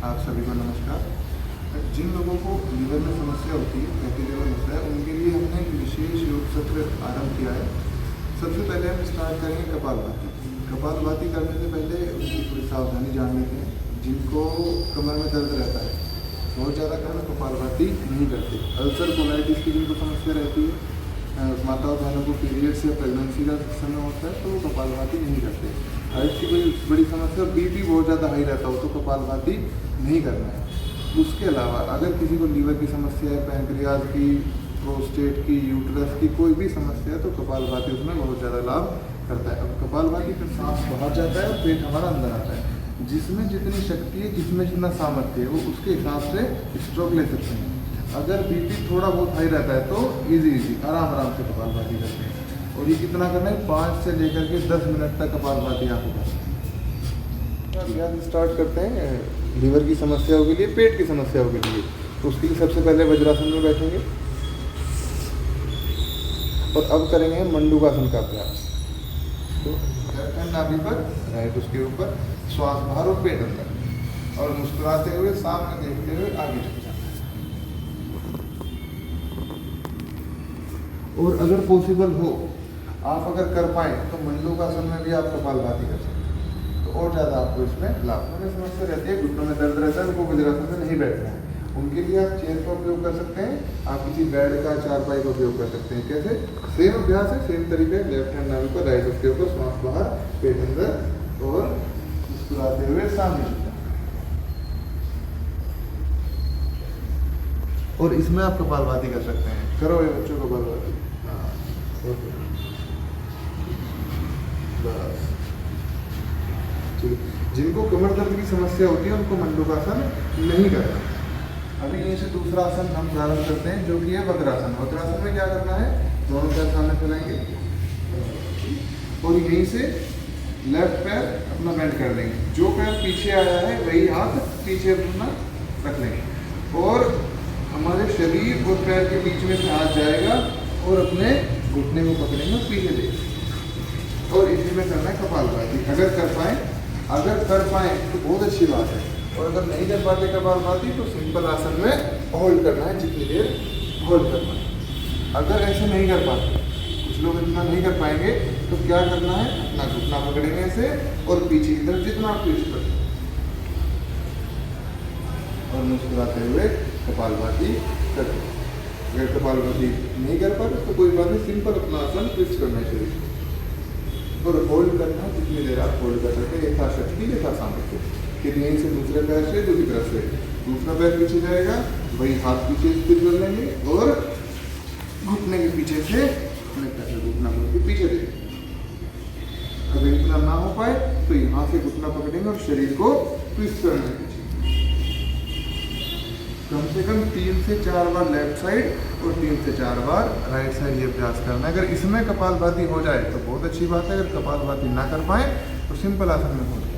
आप सभी को नमस्कार। जिन लोगों को लीवर में समस्या होती है, फैटी लीवर होता है, उनके लिए हमने एक विशेष योग सत्र आरंभ किया है। सबसे पहले हम स्टार्ट करेंगे कपालभाति। कपालभाति करने से पहले उनकी थोड़ी सावधानी जान लेते हैं। जिनको कमर में दर्द रहता है, बहुत ज़्यादा कारण कपालभाति नहीं करते। अल्सर कोलाइटिस की जिनको समस्या रहती है, माताओं बहनों को पीरियड्स या प्रेगनेंसी का समय होता है, तो वो कपालभाति नहीं करते। हाइट की कोई बड़ी समस्या, बीपी बहुत ज़्यादा हाई रहता हो, तो कपालभाति नहीं करना है। उसके अलावा अगर किसी को लीवर की समस्या है, पैंक्रियाज की, प्रोस्टेट की, यूट्रस की कोई भी समस्या है, तो कपालभाति उसमें बहुत ज़्यादा लाभ करता है। अब कपालभाति फिर सांस बाहर जाता है और पेट हमारा अंदर आता है। जिसमें जितनी शक्ति है, जिसमें जितना सामर्थ्य है, वो उसके हिसाब से स्ट्रोक ले सकते हैं। अगर बीपी थोड़ा बहुत हाई रहता है तो इजी आराम से कपालभाति करते हैं। और ये कितना करना है, 5 से लेकर के 10 मिनट तक कपालभाति आपको करना है। स्टार्ट करते हैं लीवर की समस्याओं के लिए, पेट की समस्याओं के लिए। तो उसके लिए सबसे पहले वज्रासन में बैठेंगे और अब करेंगे मंडूकासन का अभ्यास। तो नाभि पर, राइट उसके ऊपर, श्वास बाहर और पेट अंदर, और मुस्कुराते हुए सामने देखते हुए आगे चलते जाना। और अगर पॉसिबल हो, आप अगर कर पाए तो मंडूकासन में भी आप कपालभाति कर सकते हैं, तो और ज़्यादा आपको इसमें लाभ। में समस्या रहती है, घुटनों में दर्द रहता है, उनको वज्रासन में नहीं बैठना है, उनके लिए आप चेयर का उपयोग कर सकते हैं। आप किसी बेड का, चारपाई का उपयोग कर सकते हैं। कैसे? सेम अभ्यास है, सेम तरीके। लेफ्ट हैंड नाभि पर, राइट उसके ऊपर, श्वास बाहर पेट अंदर, और मुस्कुराते हुए सामने। और इसमें आप कपालभाति कर सकते हैं। करो ये बच्चों कपालभाति। बस ठीक। जिनको कमर दर्द की समस्या होती है, उनको मंडूकासन नहीं करना। अभी यहीं से दूसरा आसन हम प्रारंभ करते हैं, जो कि है वज्रासन। वज्रासन में क्या करना है, दोनों पैर सामने फैलाएंगे और यहीं से लेफ्ट पैर अपना बेंड कर देंगे। जो पैर पीछे आया है वही हाथ पीछे अपना रख लेंगे, और हमारे शरीर और पैर के बीच में से हाथ जाएगा और अपने घुटने को पकड़ेंगे और पीछे देंगे। और इसी में करना है कपालभाति। अगर कर पाए तो बहुत अच्छी बात है, और अगर नहीं कर पाते कपालभाति तो सिंपल आसन में होल्ड करना है, जितनी देर होल्ड करना है। अगर ऐसे नहीं कर पाते, कुछ लोग इतना नहीं कर पाएंगे, तो क्या करना है, अपना घुटना पकड़ेंगे ऐसे और पीछे की तरफ जितना आप ट्विस्ट कर, और मुस्कुराते हुए कपालभाति करते हैं। अगर कपालभाति नहीं कर पाते तो कोई बात नहीं, सिंपल अपना आसन ट्विस्ट करना है शरीर और होल्ड करना है, जितनी देर आप होल्ड कर सकते हैं, यथाशक्ति यथासामर्थ्य। फिर यहीं से दूसरे पैर से, दूसरी तरफ से दूसरा पैर पीछे जाएगा, वही हाथ पीछे स्थिर कर लेंगे और घुटने के पीछे से अपने पैर घुटना के पीछे देंगे। अगर इतना ना हो पाए तो यहाँ से घुटना पकड़ेंगे और शरीर को ट्विस्ट करना है। कम से कम 3 से 4 बार लेफ्ट साइड और 3 से 4 बार राइट साइड ये अभ्यास करना है। अगर इसमें कपालभाति हो जाए तो बहुत अच्छी बात है। अगर कपालभाति ना कर पाए तो सिंपल आसन में हो जाए।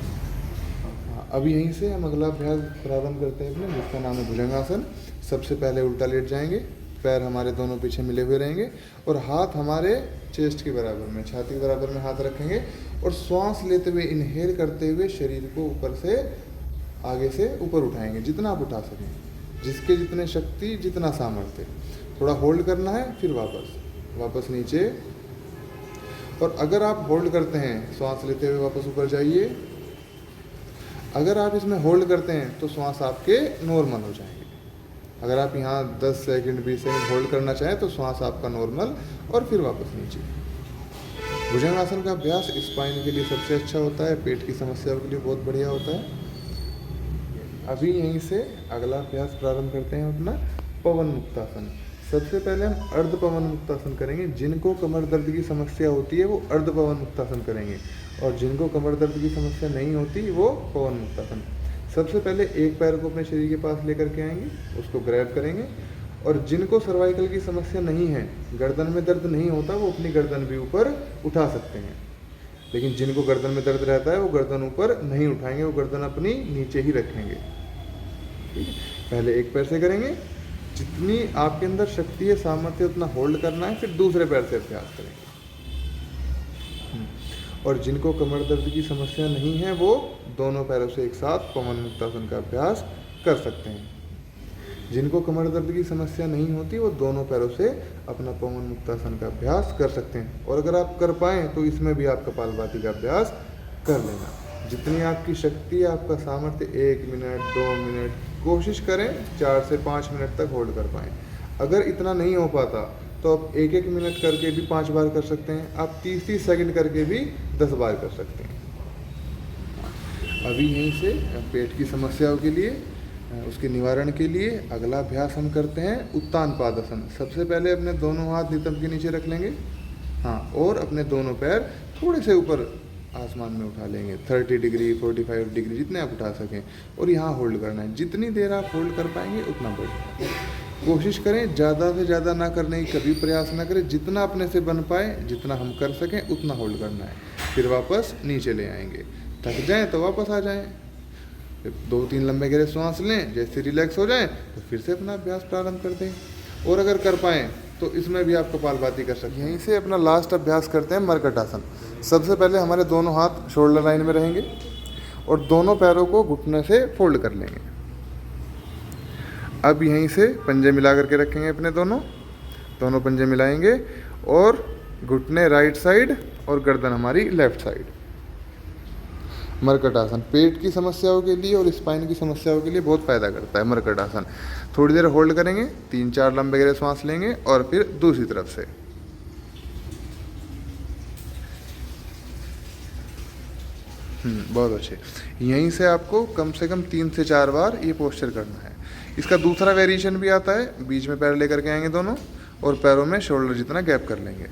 अभी यहीं से हम अगला अभ्यास प्रारंभ करते हैं अपने, जिसका नाम है भुजंगासन। सबसे पहले उल्टा लेट जाएंगे, पैर हमारे दोनों पीछे मिले हुए रहेंगे और हाथ हमारे चेस्ट के बराबर में, छाती के बराबर में हाथ रखेंगे, और श्वास लेते हुए, इनहेल करते हुए शरीर को ऊपर से, आगे से ऊपर उठाएंगे, जितना आप उठा सकें, जिसके जितने शक्ति, जितना सामर्थ्य। थोड़ा होल्ड करना है, फिर वापस नीचे। और अगर आप होल्ड करते हैं, श्वास लेते हुए वापस ऊपर जाइए। अगर आप इसमें होल्ड करते हैं तो श्वास आपके नॉर्मल हो जाएंगे। अगर आप यहाँ 10 सेकंड 20 सेकंड होल्ड करना चाहें तो श्वास आपका नॉर्मल, और फिर वापस नीचे। भुजंगासन का अभ्यास स्पाइन के लिए सबसे अच्छा होता है, पेट की समस्याओं के लिए बहुत बढ़िया होता है। अभी यहीं से अगला अभ्यास प्रारंभ करते हैं अपना, पवन मुक्तासन। सबसे पहले हम अर्ध पवन मुक्तासन करेंगे। जिनको कमर दर्द की समस्या होती है वो अर्ध पवन मुक्तासन करेंगे, और जिनको कमर दर्द की समस्या नहीं होती वो पवन मुक्तासन। सबसे पहले एक पैर को अपने शरीर के पास लेकर के आएंगे, उसको ग्रैब करेंगे। और जिनको सर्वाइकल की समस्या नहीं है, गर्दन में दर्द नहीं होता, वो अपनी गर्दन भी ऊपर उठा सकते हैं। लेकिन जिनको गर्दन में दर्द रहता है वो गर्दन ऊपर नहीं उठाएंगे, वो गर्दन अपनी नीचे ही रखेंगे। ठीक है, पहले एक पैर से करेंगे, जितनी आपके अंदर शक्ति है, सामर्थ्य, उतना होल्ड करना है, फिर दूसरे पैर से अभ्यास करेंगे। और जिनको कमर दर्द की समस्या नहीं है वो दोनों पैरों से एक साथ पवन मुक्तासन का अभ्यास कर सकते हैं। जिनको कमर दर्द की समस्या नहीं होती वो दोनों पैरों से अपना पवन मुक्तासन का अभ्यास कर सकते हैं। और अगर आप कर पाएँ तो इसमें भी आप कपालभाति का अभ्यास कर लेना। जितनी आपकी शक्ति, आपका सामर्थ्य, 1 मिनट 2 मिनट कोशिश करें 4 से 5 मिनट तक होल्ड कर पाएँ। अगर इतना नहीं हो पाता तो आप 1-1 मिनट करके भी 5 बार कर सकते हैं। आप 30-30 सेकंड करके भी 10 बार कर सकते हैं। अभी यहीं से पेट की समस्याओं के लिए, उसके निवारण के लिए अगला अभ्यास हम करते हैं उत्तान पादासन। सबसे पहले अपने दोनों हाथ नितंब के नीचे रख लेंगे, हाँ, और अपने दोनों पैर थोड़े से ऊपर आसमान में उठा लेंगे, 30 डिग्री 45 डिग्री जितने आप उठा सकें, और यहाँ होल्ड करना है। जितनी देर आप होल्ड कर पाएंगे उतना बढ़िया। कोशिश करें ज़्यादा से ज़्यादा ना करने की कभी प्रयास ना करें। जितना अपने से बन पाए, जितना हम कर सकें उतना होल्ड करना है। फिर वापस नीचे ले आएंगे, थक जाएं तो वापस आ जाएं, फिर 2-3 लंबे गहरे सांस लें, जैसे रिलैक्स हो जाएं तो फिर से अपना अभ्यास प्रारंभ कर दें। और अगर कर पाएँ तो इसमें भी आप कपालभाति कर सकते हैं। यहीं से अपना लास्ट अभ्यास करते हैं मर्कटासन। सबसे पहले हमारे दोनों हाथ शोल्डर लाइन में रहेंगे और दोनों पैरों को घुटने से फोल्ड कर लेंगे। अब यहीं से पंजे मिला करके रखेंगे, अपने दोनों पंजे मिलाएंगे और घुटने राइट साइड और गर्दन हमारी लेफ्ट साइड। मर्कटासन पेट की समस्याओं के लिए और स्पाइन की समस्याओं के लिए बहुत फ़ायदा करता है मर्कटासन। थोड़ी देर होल्ड करेंगे, 3-4 लंबे गहरे सांस लेंगे और फिर दूसरी तरफ से। बहुत अच्छे। यहीं से आपको कम से कम 3 से 4 बार ये पोस्चर करना है। इसका दूसरा वेरिएशन भी आता है, बीच में पैर लेकर के आएंगे दोनों और पैरों में शोल्डर जितना गैप कर लेंगे।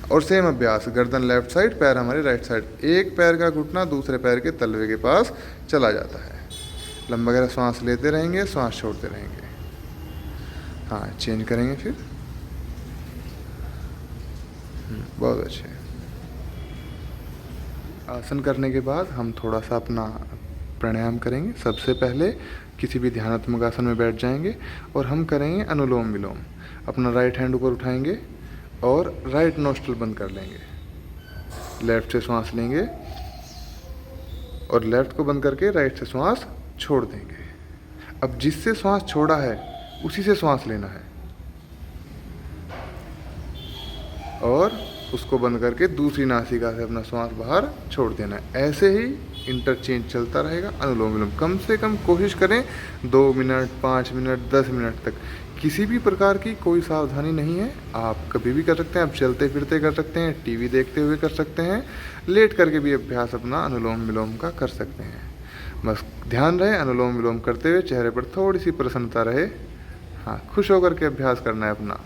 और सेम अभ्यास, गर्दन लेफ्ट साइड, पैर हमारे राइट साइड। एक पैर का घुटना दूसरे पैर के तलवे के पास चला जाता है। लंबा गहरा सांस लेते रहेंगे, सांस छोड़ते रहेंगे। हाँ, चेंज करेंगे फिर। बहुत अच्छे। आसन करने के बाद हम थोड़ा सा अपना प्राणायाम करेंगे। सबसे पहले किसी भी ध्यानात्मक आसन में बैठ जाएंगे और हम करेंगे अनुलोम विलोम। अपना राइट हैंड ऊपर उठाएंगे और राइट नोस्ट्रल बंद कर लेंगे। लेफ्ट से सांस लेंगे और लेफ्ट को बंद करके राइट से सांस छोड़ देंगे। अब जिससे सांस छोड़ा है उसी से सांस लेना है और उसको बंद करके दूसरी नासिका से अपना सांस बाहर छोड़ देना है। ऐसे ही इंटरचेंज चलता रहेगा अनुलोम विलोम। कम से कम कोशिश करें 2 मिनट 5 मिनट 10 मिनट तक। किसी भी प्रकार की कोई सावधानी नहीं है, आप कभी भी कर सकते हैं। आप चलते फिरते कर सकते हैं, टीवी देखते हुए कर सकते हैं, लेट करके भी अभ्यास अपना अनुलोम विलोम का कर सकते हैं। बस ध्यान रहे अनुलोम विलोम करते हुए चेहरे पर थोड़ी सी प्रसन्नता रहे। हाँ, खुश होकर के अभ्यास करना है अपना।